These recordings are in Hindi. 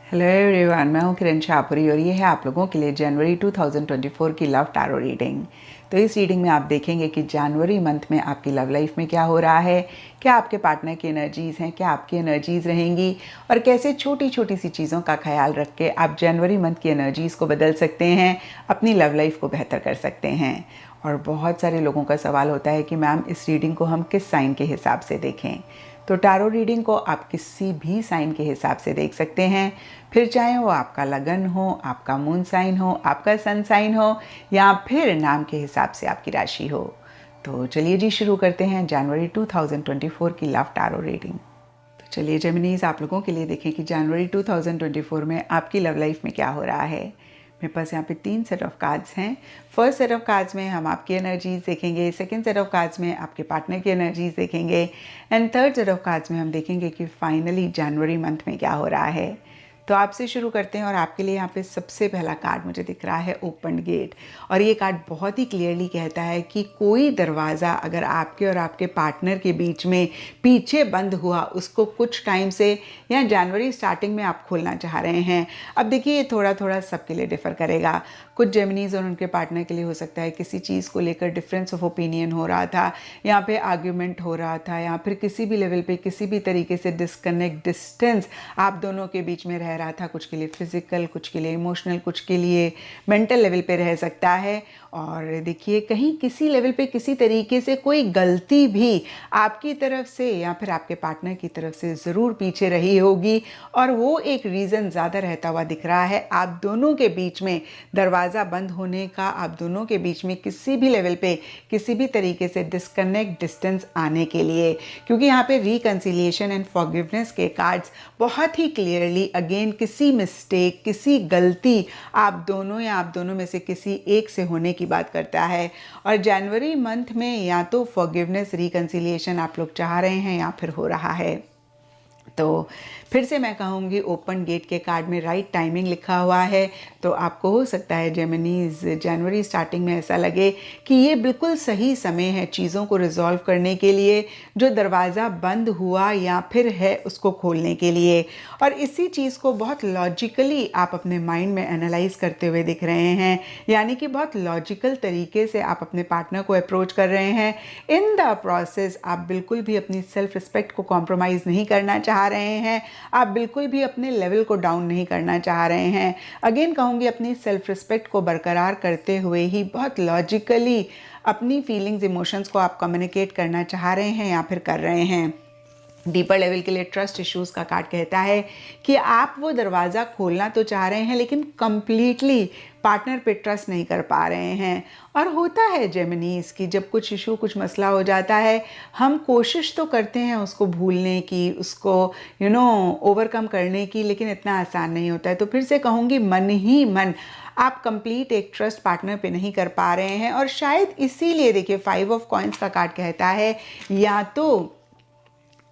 हेलो एवरीवन, मैं हूँ किरण शाहपुरी और ये है आप लोगों के लिए जनवरी 2024 की लव टैरो रीडिंग। तो इस रीडिंग में आप देखेंगे कि जनवरी मंथ में आपकी लव लाइफ में क्या हो रहा है, क्या आपके पार्टनर की एनर्जीज़ हैं, क्या आपकी एनर्जीज़ रहेंगी और कैसे छोटी छोटी सी चीज़ों का ख्याल रख के आप जनवरी मंथ की एनर्जीज़ को बदल सकते हैं, अपनी लव लाइफ को बेहतर कर सकते हैं। और बहुत सारे लोगों का सवाल होता है कि मैम इस रीडिंग को हम किस साइन के हिसाब से देखें। तो टैरो रीडिंग को आप किसी भी साइन के हिसाब से देख सकते हैं, फिर चाहे वो आपका लगन हो, आपका मून साइन हो, आपका सन साइन हो या फिर नाम के हिसाब से आपकी राशि हो। तो चलिए जी शुरू करते हैं जनवरी 2024 की लव टैरो रीडिंग। तो चलिए जेमिनीज, आप लोगों के लिए देखें कि जनवरी 2024 में आपकी लव लाइफ में क्या हो रहा है। मेरे पास यहाँ पे 3 सेट ऑफ कार्ड्स हैं। फर्स्ट सेट ऑफ कार्ड्स में हम आपकी एनर्जीज देखेंगे, सेकंड सेट ऑफ कार्ड्स में आपके पार्टनर की एनर्जीज देखेंगे and third set of cards में हम देखेंगे कि फाइनली जनवरी मंथ में क्या हो रहा है। तो आपसे शुरू करते हैं और आपके लिए यहाँ पे सबसे पहला कार्ड मुझे दिख रहा है ओपन गेट। और ये कार्ड बहुत ही क्लियरली कहता है कि कोई दरवाज़ा अगर आपके और आपके पार्टनर के बीच में पीछे बंद हुआ, उसको कुछ टाइम से या जनवरी स्टार्टिंग में आप खोलना चाह रहे हैं। अब देखिए ये थोड़ा थोड़ा सबके लिए डिफ़र करेगा। कुछ जेमिनीज और उनके पार्टनर के लिए हो सकता है किसी चीज़ को लेकर डिफरेंस ऑफ ओपिनियन हो रहा था, यहाँ पे आर्ग्यूमेंट हो रहा था, या फिर किसी भी लेवल पे किसी भी तरीके से डिस्कनेक्ट, डिस्टेंस आप दोनों के बीच में रह रहा था। कुछ के लिए फिजिकल, कुछ के लिए इमोशनल, कुछ के लिए मेंटल लेवल पे रह सकता है। और देखिए कहीं किसी लेवल पे किसी तरीके से कोई गलती भी आपकी तरफ से या फिर आपके पार्टनर की तरफ से ज़रूर पीछे रही होगी और वो एक रीज़न ज़्यादा रहता हुआ दिख रहा है आप दोनों के बीच में दरवाज़ा बंद होने का, आप दोनों के बीच में किसी भी लेवल पे किसी भी तरीके से डिस्कनेक्ट, डिस्टेंस आने के लिए। क्योंकि यहाँ पे रिकंसिलिएशन एंड फॉरगिवनेस के कार्ड्स बहुत ही क्लियरली अगेन किसी मिस्टेक, किसी गलती आप दोनों या आप दोनों में से किसी एक से होने की बात करता है। और जनवरी मंथ में या तो फॉरगिवनेस, रिकंसिलिएशन आप लोग चाह रहे हैं या फिर हो रहा है। तो फिर से मैं कहूँगी ओपन गेट के कार्ड में राइट टाइमिंग लिखा हुआ है। तो आपको हो सकता है जेमिनीज जनवरी स्टार्टिंग में ऐसा लगे कि ये बिल्कुल सही समय है चीज़ों को रिजॉल्व करने के लिए, जो दरवाज़ा बंद हुआ या फिर है उसको खोलने के लिए। और इसी चीज़ को बहुत लॉजिकली आप अपने माइंड में एनालाइज करते हुए दिख रहे हैं, यानी कि बहुत लॉजिकल तरीके से आप अपने पार्टनर को अप्रोच कर रहे हैं। इन द प्रोसेस आप बिल्कुल भी अपनी सेल्फ रिस्पेक्ट को कॉम्प्रोमाइज़ नहीं करना चाह रहे हैं, आप बिल्कुल भी अपने लेवल को डाउन नहीं करना चाह रहे हैं। अगेन कहूँगी अपनी सेल्फ रिस्पेक्ट को बरकरार करते हुए ही बहुत लॉजिकली अपनी फीलिंग्स, इमोशंस को आप कम्युनिकेट करना चाह रहे हैं या फिर कर रहे हैं। डीपर लेवल के लिए ट्रस्ट इश्यूज़ का कार्ड कहता है कि आप वो दरवाज़ा खोलना तो चाह रहे हैं लेकिन कंप्लीटली पार्टनर पे ट्रस्ट नहीं कर पा रहे हैं। और होता है जेमिनीज कि जब कुछ इशू, कुछ मसला हो जाता है, हम कोशिश तो करते हैं उसको भूलने की, उसको ओवरकम करने की, लेकिन इतना आसान नहीं होता है। तो फिर से कहूँगी मन ही मन आप कंप्लीट एक ट्रस्ट पार्टनर पे नहीं कर पा रहे हैं। और शायद इसीलिए देखिए 5 ऑफ कॉइंस का कार्ड कहता है या तो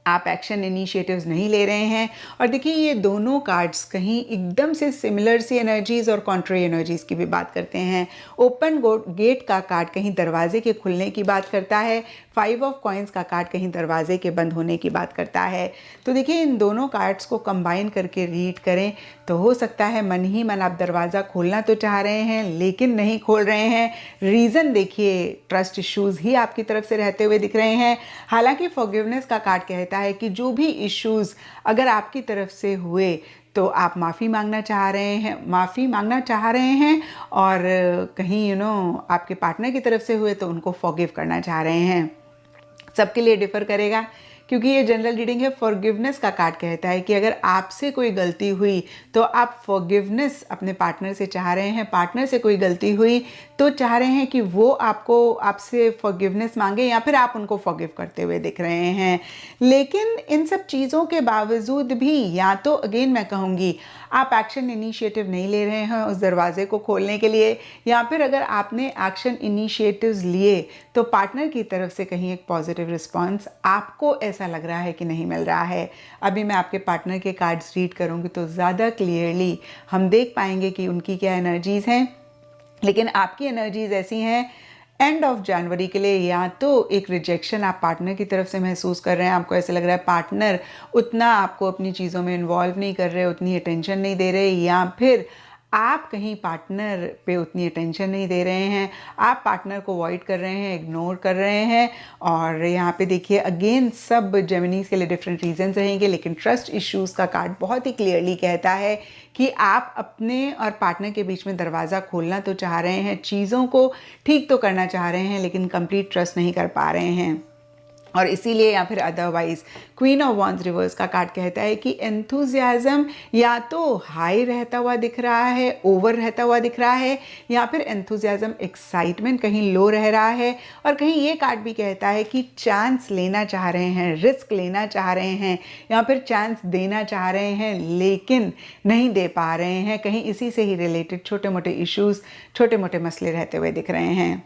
आप एक्शन इनिशिएटिव्स नहीं ले रहे हैं। और देखिए ये दोनों कार्ड्स कहीं एकदम से सिमिलर सी एनर्जीज और कॉन्ट्री एनर्जीज की भी बात करते हैं। ओपन गेट का कार्ड कहीं दरवाजे के खुलने की बात करता है, 5 ऑफ कॉइंस का कार्ड कहीं दरवाजे के बंद होने की बात करता है। तो देखिए इन दोनों कार्ड्स को कंबाइन करके रीड करें तो हो सकता है मन ही मन आप दरवाज़ा खोलना तो चाह रहे हैं लेकिन नहीं खोल रहे हैं। रीज़न देखिए ट्रस्ट इश्यूज़ ही आपकी तरफ से रहते हुए दिख रहे हैं। हालांकि फॉरगिवनेस का कार्ड कहता है कि जो भी इश्यूज़ अगर आपकी तरफ से हुए तो आप माफ़ी मांगना चाह रहे हैं और कहीं आपके पार्टनर की तरफ से हुए तो उनको फॉरगिव करना चाह रहे हैं। सबके लिए डिफ़र करेगा क्योंकि ये जनरल रीडिंग है। फॉरगिवनेस का कार्ड कहता है कि अगर आपसे कोई गलती हुई तो आप फॉरगिवनेस अपने पार्टनर से चाह रहे हैं, पार्टनर से कोई गलती हुई तो चाह रहे हैं कि वो आपसे फॉरगिवनेस मांगे या फिर आप उनको फॉरगिव करते हुए दिख रहे हैं। लेकिन इन सब चीज़ों के बावजूद भी या तो अगेन मैं कहूँगी आप एक्शन इनिशिएटिव नहीं ले रहे हैं उस दरवाजे को खोलने के लिए, या फिर अगर आपने एक्शन इनिशिएटिव्स लिए तो पार्टनर की तरफ से कहीं एक पॉजिटिव रिस्पांस आपको ऐसा लग रहा है कि नहीं मिल रहा है। अभी मैं आपके पार्टनर के कार्ड्स रीड करूँगी तो ज़्यादा क्लियरली हम देख पाएंगे कि उनकी क्या एनर्जीज़ हैं, लेकिन आपकी एनर्जीज़ ऐसी हैं एंड ऑफ जनवरी के लिए या तो एक रिजेक्शन आप पार्टनर की तरफ से महसूस कर रहे हैं, आपको ऐसे लग रहा है पार्टनर उतना आपको अपनी चीज़ों में इन्वॉल्व नहीं कर रहे, उतनी अटेंशन नहीं दे रहे, या फिर आप कहीं पार्टनर पे उतनी अटेंशन नहीं दे रहे हैं, आप पार्टनर को अवॉइड कर रहे हैं, इग्नोर कर रहे हैं। और यहाँ पे देखिए अगेन सब जेमिनीज के लिए डिफरेंट रीजंस रहेंगे, लेकिन ट्रस्ट इश्यूज़ का कार्ड बहुत ही क्लियरली कहता है कि आप अपने और पार्टनर के बीच में दरवाज़ा खोलना तो चाह रहे हैं, चीज़ों को ठीक तो करना चाह रहे हैं, लेकिन कंप्लीट ट्रस्ट नहीं कर पा रहे हैं। और इसीलिए या फिर otherwise queen of wands reverse का कार्ड कहता है कि एंथुजियाज्म या तो हाई रहता हुआ दिख रहा है, ओवर रहता हुआ दिख रहा है, या फिर एंथुजियाज्म एक्साइटमेंट कहीं लो रह रहा है। और कहीं ये कार्ड भी कहता है कि चांस लेना चाह रहे हैं, रिस्क लेना चाह रहे हैं, या फिर चांस देना चाह रहे हैं लेकिन नहीं दे पा रहे हैं। कहीं इसी से ही रिलेटेड छोटे मोटे इश्यूज़, छोटे मोटे मसले रहते हुए दिख रहे हैं।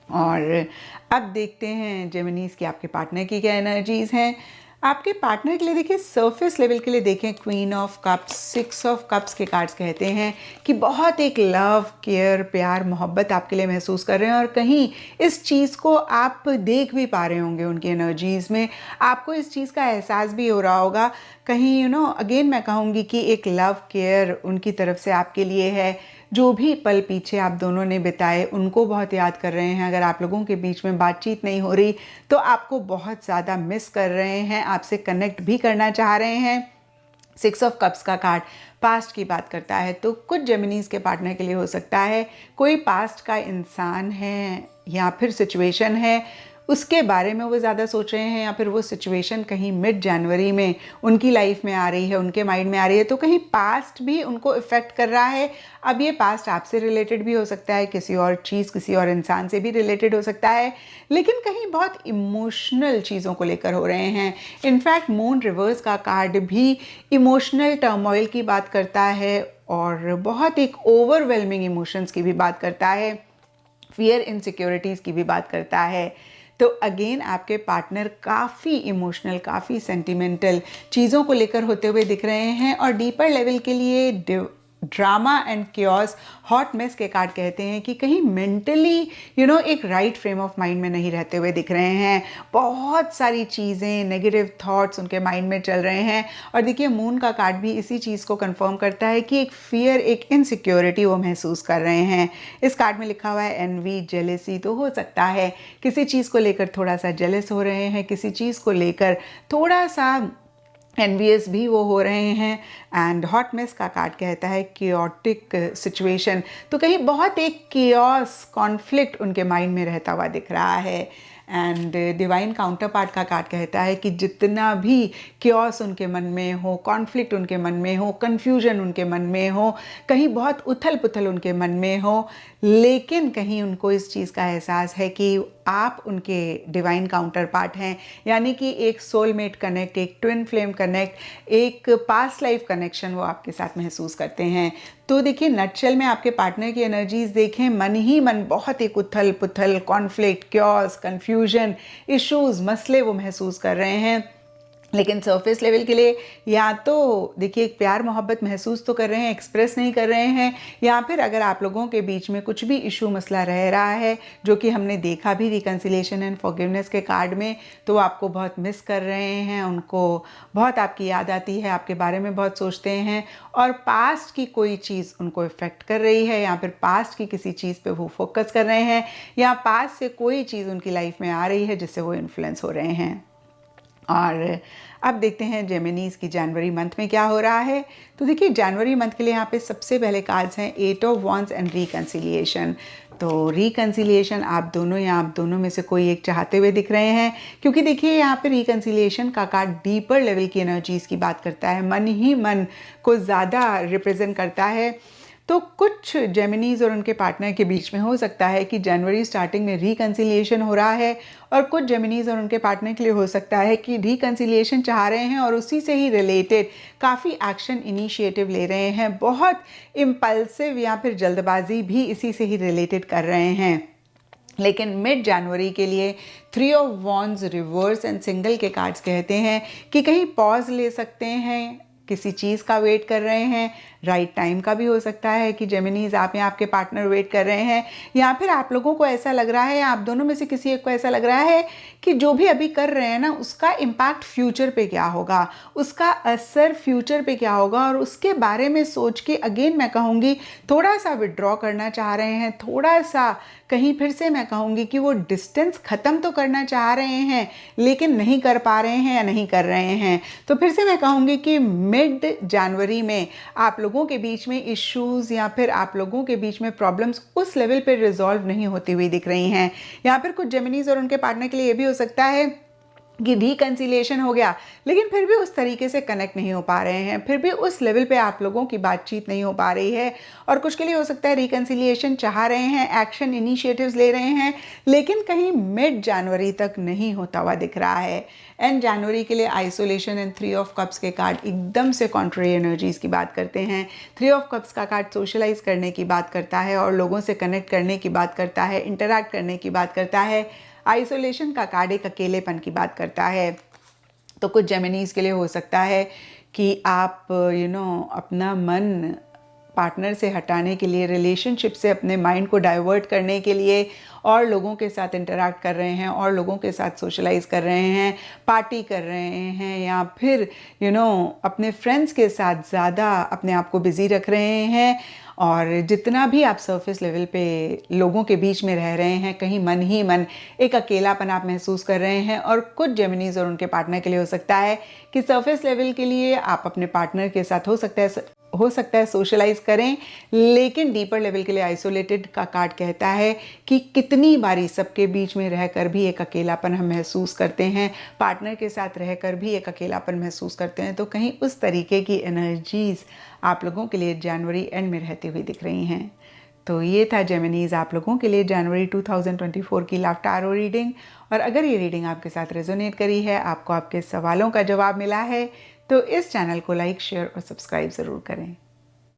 और अब देखते हैं जेमिनीज की आपके पार्टनर की क्या एनर्जीज हैं। आपके पार्टनर के लिए देखिए सरफेस लेवल के लिए देखें queen of cups, six of cups के कार्ड्स कहते हैं कि बहुत एक लव, केयर, प्यार, मोहब्बत आपके लिए महसूस कर रहे हैं। और कहीं इस चीज़ को आप देख भी पा रहे होंगे उनकी एनर्जीज़ में, आपको इस चीज़ का एहसास भी हो रहा होगा। कहीं अगेन मैं कहूँगी कि एक लव, केयर उनकी तरफ से आपके लिए है। जो भी पल पीछे आप दोनों ने बिताए उनको बहुत याद कर रहे हैं। अगर आप लोगों के बीच में बातचीत नहीं हो रही तो आपको बहुत ज़्यादा मिस कर रहे हैं, आपसे कनेक्ट भी करना चाह रहे हैं। सिक्स ऑफ कप्स का कार्ड पास्ट की बात करता है, तो कुछ जेमिनीज के पार्टनर के लिए हो सकता है कोई पास्ट का इंसान है या फिर सिचुएशन है, उसके बारे में वो ज़्यादा सोच रहे हैं, या फिर वो सिचुएशन कहीं मिड जनवरी में उनकी लाइफ में आ रही है, उनके माइंड में आ रही है, तो कहीं पास्ट भी उनको इफ़ेक्ट कर रहा है। अब ये पास्ट आपसे रिलेटेड भी हो सकता है, किसी और चीज़, किसी और इंसान से भी रिलेटेड हो सकता है, लेकिन कहीं बहुत इमोशनल चीज़ों को लेकर हो रहे हैं। इनफैक्ट मून रिवर्स का कार्ड भी इमोशनल टर्मोइल की बात करता है और बहुत एक ओवरवेलमिंग इमोशंस की भी बात करता है, फियर, इनसिक्योरिटीज़ की भी बात करता है। तो अगेन आपके पार्टनर काफ़ी इमोशनल, काफ़ी सेंटिमेंटल चीज़ों को लेकर होते हुए दिख रहे हैं। और डीपर लेवल के लिए drama and chaos, hot mess के कार्ड कहते हैं कि कहीं मेंटली एक राइट फ्रेम ऑफ माइंड में नहीं रहते हुए दिख रहे हैं। बहुत सारी चीज़ें, नेगेटिव थॉट्स उनके माइंड में चल रहे हैं। और देखिए मून का कार्ड भी इसी चीज़ को कंफर्म करता है कि एक फियर, एक इनसिक्योरिटी वो महसूस कर रहे हैं। इस कार्ड में लिखा हुआ है एनवी, जेलेसी, तो हो सकता है किसी चीज़ को लेकर थोड़ा सा जेलस हो रहे हैं, किसी चीज़ को लेकर थोड़ा सा एनवियस भी वो हो रहे हैं। एंड हॉट मेस का कार्ड कहता है कियोटिक सिचुएशन, तो कहीं बहुत एक कियोस, कॉन्फ्लिक्ट उनके माइंड में रहता हुआ दिख रहा है। एंड डिवाइन काउंटर पार्ट का कार्ड कहता है कि जितना भी क्योस उनके मन में हो, कॉन्फ्लिक्ट उनके मन में हो, कन्फ्यूजन उनके मन में हो, कहीं बहुत उथल पुथल उनके मन में हो, लेकिन कहीं उनको इस चीज़ का एहसास है कि आप उनके डिवाइन काउंटर पार्ट हैं, यानी कि एक सोलमेट कनेक्ट, एक ट्विन फ्लेम कनेक्ट, एक पास्ट लाइफ कनेक्शन वो आपके साथ महसूस करते हैं। तो देखिए नटशेल में आपके पार्टनर की एनर्जीज देखें, मन ही मन बहुत एक उथल पुथल, कॉन्फ्लिक्ट, क्योस, कन्फ्यूजन, इश्यूज, मसले वो महसूस कर रहे हैं। लेकिन सरफेस लेवल के लिए या तो देखिए एक प्यार मोहब्बत महसूस तो कर रहे हैं, एक्सप्रेस नहीं कर रहे हैं, या फिर अगर आप लोगों के बीच में कुछ भी इशू, मसला रह रहा है, जो कि हमने देखा भी रिकन्सिलिएशन एंड फॉरगिवनेस के कार्ड में, तो आपको बहुत मिस कर रहे हैं, उनको बहुत आपकी याद आती है, आपके बारे में बहुत सोचते हैं, और पास्ट की कोई चीज़ उनको इफ़ेक्ट कर रही है, या फिर पास्ट की किसी चीज़ पे वो फोकस कर रहे हैं, या पास्ट से कोई चीज़ उनकी लाइफ में आ रही है जिससे वो इन्फ्लुएंस हो रहे हैं। और अब देखते हैं जेमिनीज की जनवरी मंथ में क्या हो रहा है। तो देखिए जनवरी मंथ के लिए यहाँ पे सबसे पहले कार्ड्स हैं eight of wands and reconciliation. तो रिकन्सिलिएशन आप दोनों या आप दोनों में से कोई एक चाहते हुए दिख रहे हैं, क्योंकि देखिए यहाँ पे रिकन्सिलिएशन का कार्ड डीपर लेवल की एनर्जीज़ की बात करता है, मन ही मन को ज़्यादा रिप्रेजेंट करता है। तो कुछ जेमिनीज और उनके पार्टनर के बीच में हो सकता है कि जनवरी स्टार्टिंग में रिकन्सिलिएशन हो रहा है, और कुछ जेमिनीज और उनके पार्टनर के लिए हो सकता है कि रिकन्सिलिएशन चाह रहे हैं और उसी से ही रिलेटेड काफ़ी एक्शन इनिशिएटिव ले रहे हैं, बहुत इम्पल्सिव या फिर जल्दबाजी भी इसी से ही रिलेटेड कर रहे हैं। लेकिन मिड जनवरी के लिए three of wands reverse and single के कार्ड्स कहते हैं कि कहीं पॉज ले सकते हैं, किसी चीज़ का वेट कर रहे हैं, राइट टाइम का भी हो सकता है कि जेमिनीज आप या आपके पार्टनर वेट कर रहे हैं, या फिर आप लोगों को ऐसा लग रहा है या आप दोनों में से किसी एक को ऐसा लग रहा है कि जो भी अभी कर रहे हैं ना उसका इम्पैक्ट फ्यूचर पे क्या होगा, उसका असर फ्यूचर पे क्या होगा, और उसके बारे में सोच के अगेन मैं कहूँगी थोड़ा सा विड्रॉ करना चाह रहे हैं, थोड़ा सा कहीं फिर से मैं कहूँगी कि वो डिस्टेंस ख़त्म तो करना चाह रहे हैं लेकिन नहीं कर पा रहे हैं या नहीं कर रहे हैं। तो फिर से मैं कहूँगी कि मिड जनवरी में आप लोगों के बीच में इश्यूज़ या फिर आप लोगों के बीच में प्रॉब्लम्स उस लेवल पे रिजॉल्व नहीं होती हुई दिख रही हैं। यहाँ पर कुछ जेमिनीज और उनके पार्टनर के लिए ये भी हो सकता है कि रिकन्सिलिएशन हो गया लेकिन फिर भी उस तरीके से कनेक्ट नहीं हो पा रहे हैं, फिर भी उस लेवल पे आप लोगों की बातचीत नहीं हो पा रही है। और कुछ के लिए हो सकता है रिकन्सिलिएशन चाह रहे हैं, एक्शन इनिशिएटिव्स ले रहे हैं, लेकिन कहीं मिड जनवरी तक नहीं होता हुआ दिख रहा है। एंड जनवरी के लिए आइसोलेशन एंड 3 ऑफ कप्स के कार्ड एकदम से कॉन्ट्ररी एनर्जीज की बात करते हैं। 3 ऑफ कप्स का कार्ड सोशलाइज करने की बात करता है और लोगों से कनेक्ट करने की बात करता है, इंटरैक्ट करने की बात करता है। आइसोलेशन का कार्ड एक अकेलेपन की बात करता है। तो कुछ जेमिनीज के लिए हो सकता है कि आप अपना मन पार्टनर से हटाने के लिए, रिलेशनशिप से अपने माइंड को डाइवर्ट करने के लिए और लोगों के साथ इंटरैक्ट कर रहे हैं और लोगों के साथ सोशलाइज कर रहे हैं, पार्टी कर रहे हैं, या फिर अपने फ्रेंड्स के साथ ज़्यादा अपने आप को बिज़ी रख रहे हैं। और जितना भी आप सरफेस लेवल पे लोगों के बीच में रह रहे हैं, कहीं मन ही मन एक अकेलापन आप महसूस कर रहे हैं। और कुछ जेमिनीज और उनके पार्टनर के लिए हो सकता है कि सरफेस लेवल के लिए आप अपने पार्टनर के साथ हो सकता है सोशलाइज करें, लेकिन डीपर लेवल के लिए आइसोलेटेड का कार्ड कहता है कि कितनी बारी सबके बीच में रहकर भी एक अकेलापन हम महसूस करते हैं, पार्टनर के साथ रहकर भी एक अकेलापन महसूस करते हैं। तो कहीं उस तरीके की एनर्जीज आप लोगों के लिए जनवरी एंड में रहती हुई दिख रही हैं। तो ये था जेमिनीज आप लोगों के लिए जनवरी 2024 की लव टैरो रीडिंग। और अगर ये रीडिंग आपके साथ रेजोनेट करी है, आपको आपके सवालों का जवाब मिला है, तो इस चैनल को लाइक, शेयर और सब्सक्राइब ज़रूर करें।